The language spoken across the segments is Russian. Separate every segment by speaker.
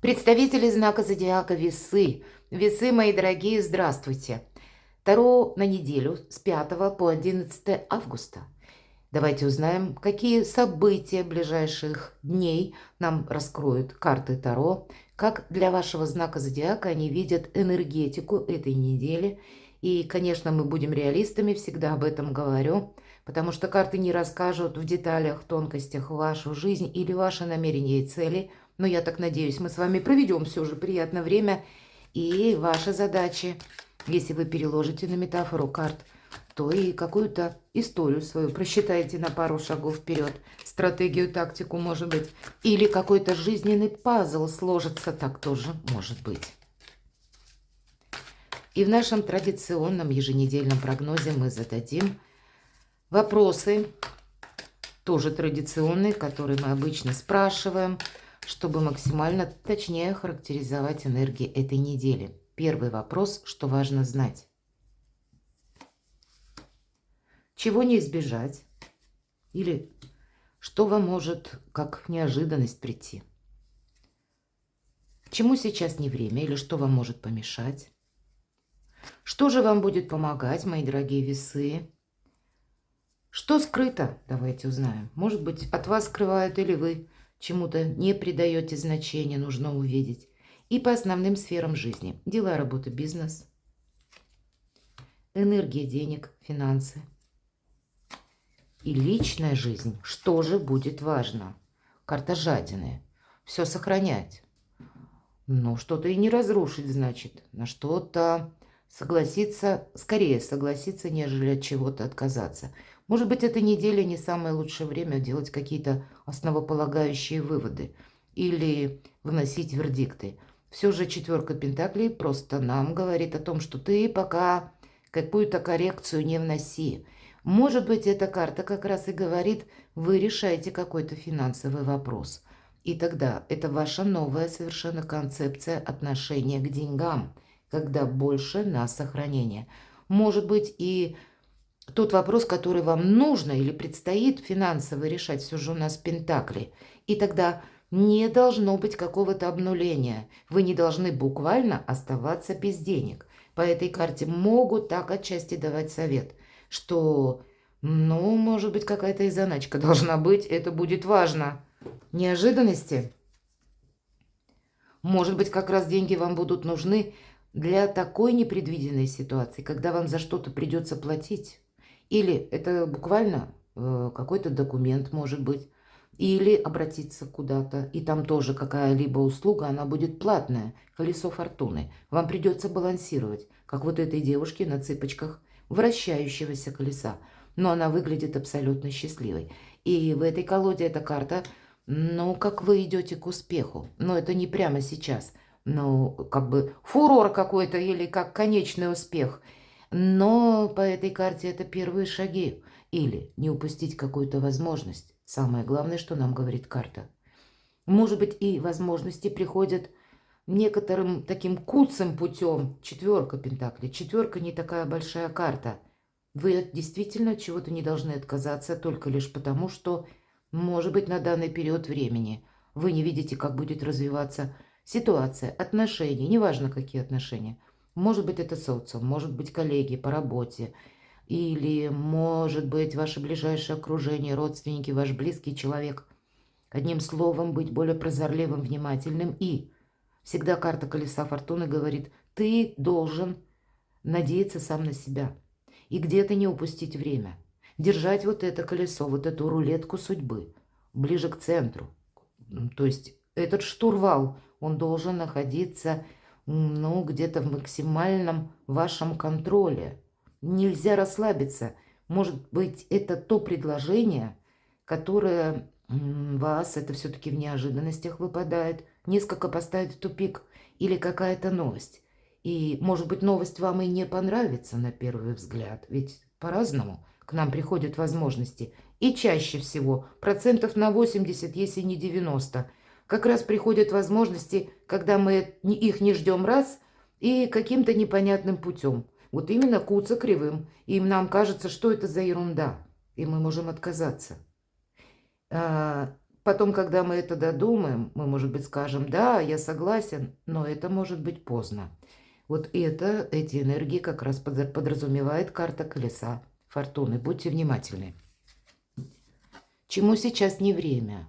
Speaker 1: Представители знака зодиака Весы. Весы, мои дорогие, здравствуйте. Таро на неделю с 5 по 11 августа. Давайте узнаем, какие события ближайших дней нам раскроют карты Таро, как для вашего знака зодиака они видят энергетику этой недели. И, конечно, мы будем реалистами, всегда об этом говорю, потому что карты не расскажут в деталях, тонкостях вашу жизнь или ваши намерения и цели. Но я так надеюсь, мы с вами проведем все же приятное время. И ваши задачи, если вы переложите на метафору карт, то и какую-то историю свою просчитаете на пару шагов вперед, стратегию, тактику, может быть, или какой-то жизненный пазл сложится, так тоже может быть. И в нашем традиционном еженедельном прогнозе мы зададим вопросы, тоже традиционные, которые мы обычно спрашиваем, чтобы максимально точнее характеризовать энергии этой недели. Первый вопрос, что важно знать. Чего не избежать? Или что вам может как неожиданность прийти? Чему сейчас не время или что вам может помешать? Что же вам будет помогать, мои дорогие весы? Что скрыто? Давайте узнаем. Может быть, от вас скрывают или вы чему-то не придаете значения, нужно увидеть. И по основным сферам жизни. Дела, работа, бизнес, энергия денег, финансы. И личная жизнь. Что же будет важно? Карта жадины. Все сохранять. Но что-то и не разрушить, значит. На что-то согласиться, скорее согласиться, нежели от чего-то отказаться. Может быть, эта неделя не самое лучшее время делать какие-то основополагающие выводы или выносить вердикты. Все же четверка пентаклей просто нам говорит о том, что ты пока какую-то коррекцию не вноси. Может быть, эта карта как раз и говорит, вы решаете какой-то финансовый вопрос. И тогда это ваша новая совершенно концепция отношения к деньгам, когда больше на сохранение. Может быть, и тот вопрос, который вам нужно или предстоит финансово решать, все же у нас пентакли. И тогда не должно быть какого-то обнуления. Вы не должны буквально оставаться без денег. По этой карте могут так отчасти давать совет, что, ну, может быть, какая-то и заначка должна быть, это будет важно. Неожиданности. Может быть, как раз деньги вам будут нужны для такой непредвиденной ситуации, когда вам за что-то придется платить. Или это буквально какой-то документ, может быть. Или обратиться куда-то, и там тоже какая-либо услуга, она будет платная. Колесо фортуны. Вам придется балансировать, как вот этой девушке на цыпочках вращающегося колеса. Но она выглядит абсолютно счастливой. И в этой колоде эта карта, ну, как вы идете к успеху. Но это не прямо сейчас. Ну, как бы фурор какой-то или как конечный успех. Но по этой карте это первые шаги. Или не упустить какую-то возможность. Самое главное, что нам говорит карта. Может быть, и возможности приходят некоторым таким куцым путем. Четверка пентаклей. Четверка не такая большая карта. Вы действительно от чего-то не должны отказаться только лишь потому, что, может быть, на данный период времени вы не видите, как будет развиваться ситуация, отношения, неважно какие отношения. Может быть, это социум, может быть, коллеги по работе, или, может быть, ваше ближайшее окружение, родственники, ваш близкий человек. Одним словом, быть более прозорливым, внимательным. И всегда карта колеса фортуны говорит, ты должен надеяться сам на себя. И где-то не упустить время. Держать вот это колесо, вот эту рулетку судьбы ближе к центру. То есть этот штурвал, он должен находиться, ну, где-то в максимальном вашем контроле. Нельзя расслабиться. Может быть, это то предложение, которое вас, это все-таки в неожиданностях выпадает, несколько поставит в тупик, или какая-то новость. И, может быть, новость вам и не понравится на первый взгляд, ведь по-разному к нам приходят возможности. И чаще всего, процентов на 80, если не 90, как раз приходят возможности, когда мы их не ждем раз и каким-то непонятным путем. Вот именно куца кривым. И нам кажется, что это за ерунда. И мы можем отказаться. Потом, когда мы это додумаем, мы, может быть, скажем, да, я согласен, но это может быть поздно. Вот эти энергии как раз подразумевает карта колеса фортуны. Будьте внимательны. Чему сейчас не время?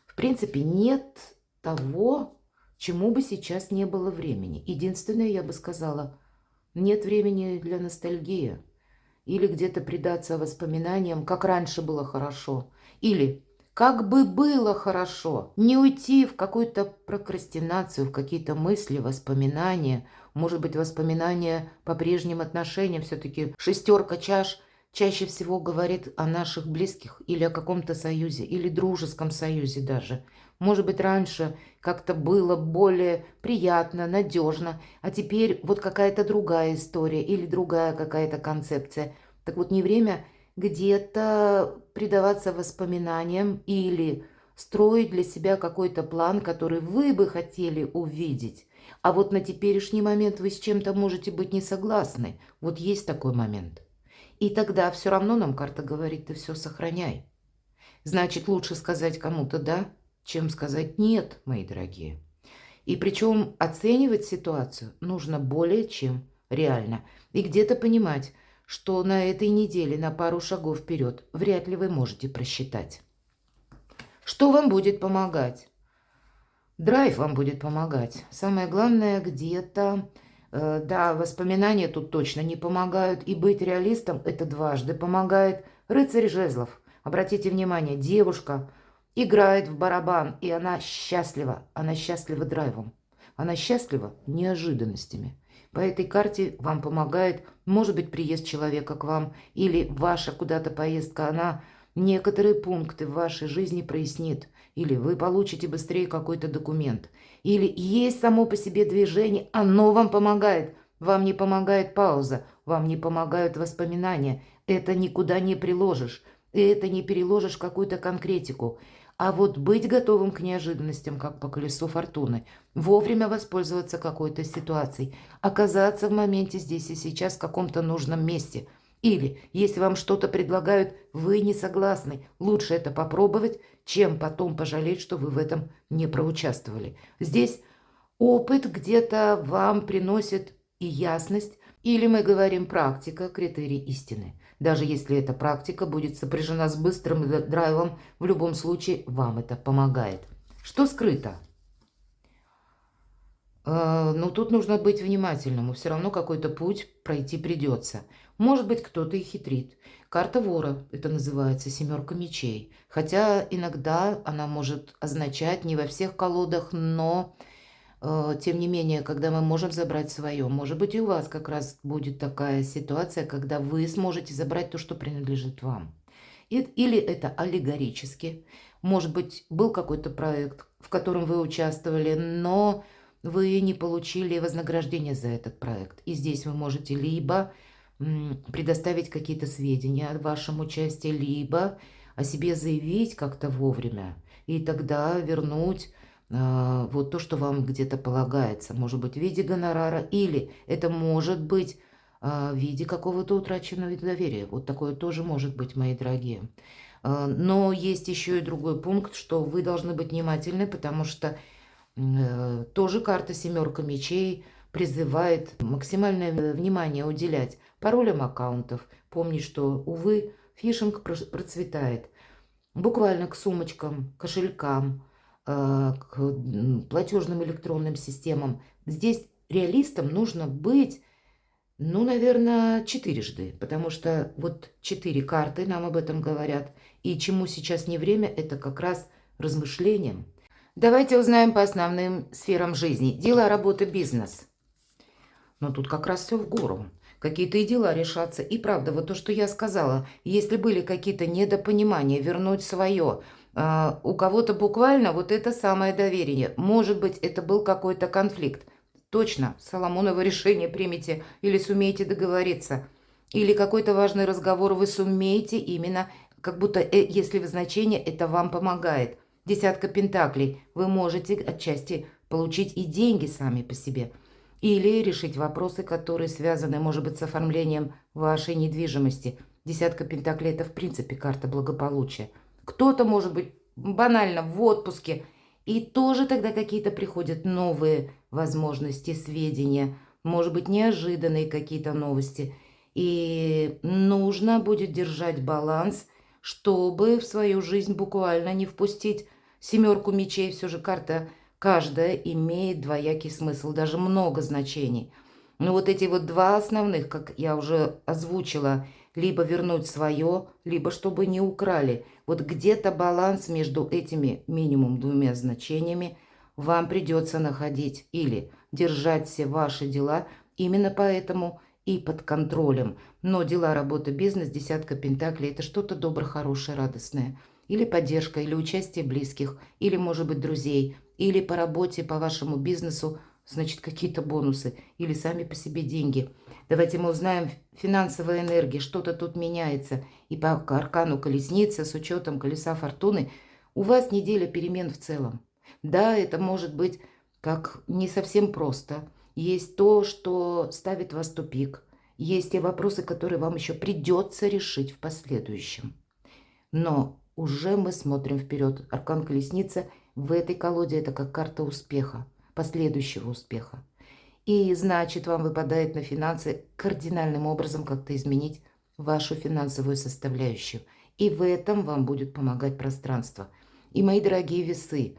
Speaker 1: В принципе, нет того, чему бы сейчас не было времени. Единственное, я бы сказала, нет времени для ностальгии. Или где-то предаться воспоминаниям, как раньше было хорошо. Или как бы было хорошо. Не уйти в какую-то прокрастинацию, в какие-то мысли, воспоминания. Может быть, воспоминания по прежним отношениям. Все-таки шестерка чаш чаще всего говорит о наших близких или о каком-то союзе, или дружеском союзе даже. Может быть, раньше как-то было более приятно, надежно, а теперь вот какая-то другая история или другая какая-то концепция. Так вот, не время где-то предаваться воспоминаниям или строить для себя какой-то план, который вы бы хотели увидеть. А вот на теперешний момент вы с чем-то можете быть не согласны. Вот есть такой момент. И тогда все равно нам карта говорит, ты все сохраняй. Значит, лучше сказать кому-то «да», чем сказать «нет», мои дорогие. И причем оценивать ситуацию нужно более чем реально. И где-то понимать, что на этой неделе на пару шагов вперед вряд ли вы можете просчитать. Что вам будет помогать? Драйв вам будет помогать. Самое главное, где-то, да, воспоминания тут точно не помогают. И быть реалистом это дважды помогает. Рыцарь жезлов. Обратите внимание, девушка играет в барабан, и она счастлива. Она счастлива драйвом. Она счастлива неожиданностями. По этой карте вам помогает, может быть, приезд человека к вам или ваша куда-то поездка, она некоторые пункты в вашей жизни прояснит. Или вы получите быстрее какой-то документ. Или есть само по себе движение, оно вам помогает. Вам не помогает пауза, вам не помогают воспоминания. Это никуда не приложишь. И это не переложишь в какую-то конкретику. А вот быть готовым к неожиданностям, как по колесу фортуны, вовремя воспользоваться какой-то ситуацией, оказаться в моменте здесь и сейчас в каком-то нужном месте. Или, если вам что-то предлагают, вы не согласны, лучше это попробовать, чем потом пожалеть, что вы в этом не проучаствовали. Здесь опыт где-то вам приносит и ясность, или мы говорим практика, критерий истины. Даже если эта практика будет сопряжена с быстрым драйвом, в любом случае вам это помогает. Что скрыто? Ну, тут нужно быть внимательным. Все равно какой-то путь пройти придется. Может быть, кто-то и хитрит. Карта вора, это называется семерка мечей. Хотя иногда она может означать не во всех колодах, но тем не менее, когда мы можем забрать свое, может быть, и у вас как раз будет такая ситуация, когда вы сможете забрать то, что принадлежит вам. Или это аллегорически. Может быть, был какой-то проект, в котором вы участвовали, но вы не получили вознаграждение за этот проект. И здесь вы можете либо предоставить какие-то сведения о вашем участии, либо о себе заявить как-то вовремя. И тогда вернуть вот то, что вам где-то полагается. Может быть, в виде гонорара, или это может быть в виде какого-то утраченного доверия. Вот такое тоже может быть, мои дорогие. Но есть еще и другой пункт, что вы должны быть внимательны, потому что тоже карта семерка мечей призывает максимальное внимание уделять паролям аккаунтов. Помни, что, увы, фишинг процветает. Буквально к сумочкам, кошелькам, к платежным электронным системам. Здесь реалистам нужно быть, ну, наверное, четырежды, потому что вот 4 карты нам об этом говорят. И чему сейчас не время, это как раз размышлениям. Давайте узнаем по основным сферам жизни. Дела, работа, бизнес. Но тут как раз все в гору. Какие-то и дела решатся. И правда, вот то, что я сказала, если были какие-то недопонимания, вернуть свое. У кого-то буквально вот это самое доверие. Может быть, это был какой-то конфликт. Точно, Соломоново решение примите или сумеете договориться. Или какой-то важный разговор вы сумеете именно, как будто, если в значении, это вам помогает. Десятка пентаклей. Вы можете отчасти получить и деньги сами по себе. Или решить вопросы, которые связаны, может быть, с оформлением вашей недвижимости. Десятка пентаклей – это, в принципе, карта благополучия. Кто-то, может быть, банально в отпуске. И тоже тогда какие-то приходят новые возможности, сведения, может быть, неожиданные какие-то новости. И нужно будет держать баланс, чтобы в свою жизнь буквально не впустить семерку мечей. Все же карта каждая имеет двоякий смысл, даже много значений. Но вот эти вот два основных, как я уже озвучила, либо вернуть свое, либо чтобы не украли. Вот где-то баланс между этими минимум двумя значениями вам придется находить или держать все ваши дела именно поэтому и под контролем. Но дела, работа, бизнес, десятка пентаклей – это что-то доброе, хорошее, радостное. Или поддержка, или участие близких, или, может быть, друзей, или по работе, по вашему бизнесу, значит, какие-то бонусы, или сами по себе деньги. Давайте мы узнаем финансовая энергия, что-то тут меняется. И по аркану колесницы с учетом колеса фортуны у вас неделя перемен в целом. Да, это может быть как не совсем просто. Есть то, что ставит вас в тупик. Есть те вопросы, которые вам еще придется решить в последующем. Но уже мы смотрим вперед. Аркан колесница в этой колоде это как карта успеха, последующего успеха. И значит, вам выпадает на финансы кардинальным образом как-то изменить вашу финансовую составляющую. И в этом вам будет помогать пространство. И, мои дорогие весы,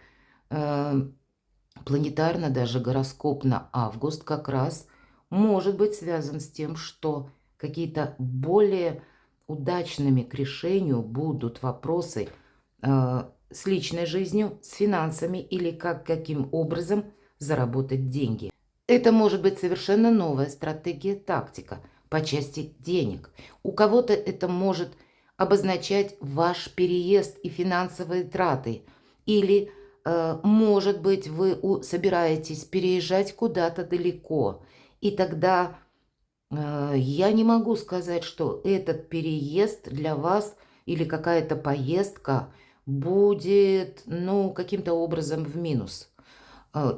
Speaker 1: планетарно, даже гороскоп на август как раз может быть связан с тем, что какие-то более удачными к решению будут вопросы с личной жизнью, с финансами или каким образом заработать деньги. Это может быть совершенно новая стратегия, тактика по части денег. У кого-то это может обозначать ваш переезд и финансовые траты. Или, может быть, вы собираетесь переезжать куда-то далеко. И тогда я не могу сказать, что этот переезд для вас или какая-то поездка будет, ну, каким-то образом в минус.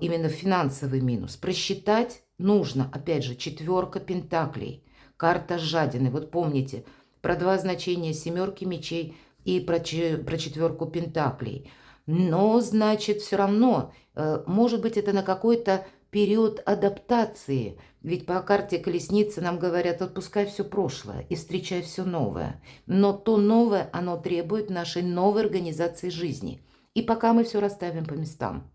Speaker 1: Именно финансовый минус. Просчитать нужно, опять же, четверка пентаклей, карта жадины. Вот помните про два значения семерки мечей и про четверку пентаклей. Но, значит, все равно, может быть, это на какой-то период адаптации. Ведь по карте колесницы нам говорят, отпускай все прошлое и встречай все новое. Но то новое, оно требует нашей новой организации жизни. И пока мы все расставим по местам,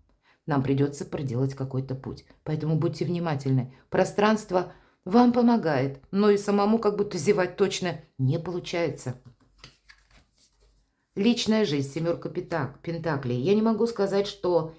Speaker 1: нам придется проделать какой-то путь. Поэтому будьте внимательны. Пространство вам помогает, но и самому как будто зевать точно не получается. Личная жизнь, семерка пентаклей. Я не могу сказать, что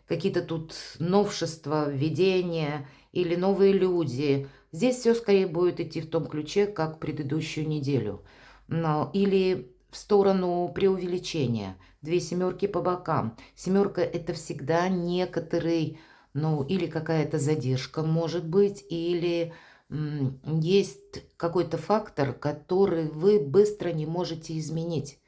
Speaker 1: какие-то тут новшества, введения или новые люди. Здесь все скорее будет идти в том ключе, как предыдущую неделю. Или в сторону преувеличения. Две семерки по бокам. Семерка – это всегда некоторый, ну, или какая-то задержка, может быть, или есть какой-то фактор, который вы быстро не можете изменить.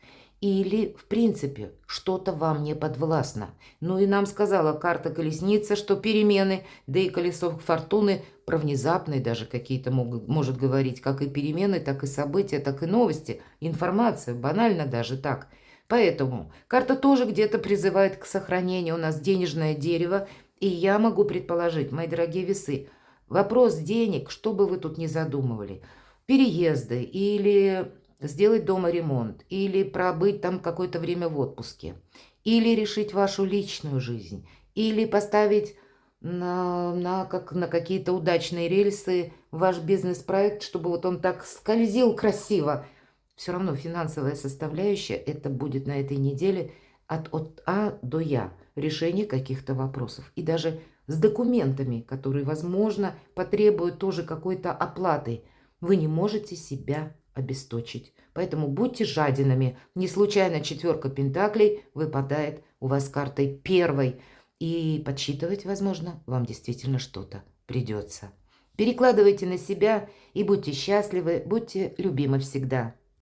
Speaker 1: Или, в принципе, что-то вам не подвластно. Ну и нам сказала карта колесница, что перемены, да и колесо фортуны про внезапные даже какие-то может говорить, как и перемены, так и события, так и новости, информация, банально даже так. Поэтому карта тоже где-то призывает к сохранению. У нас денежное дерево, и я могу предположить, мои дорогие весы, вопрос денег, что бы вы тут ни задумывали, переезды или сделать дома ремонт, или пробыть там какое-то время в отпуске, или решить вашу личную жизнь, или поставить на какие-то удачные рельсы ваш бизнес-проект, чтобы вот он так скользил красиво. Все равно финансовая составляющая, это будет на этой неделе от А до Я, решение каких-то вопросов. И даже с документами, которые, возможно, потребуют тоже какой-то оплаты. Вы не можете себя обесточить. Поэтому будьте жадинами. Не случайно четверка пентаклей выпадает у вас картой первой. И подсчитывать, возможно, вам действительно что-то придется. Перекладывайте на себя и будьте счастливы, будьте любимы всегда.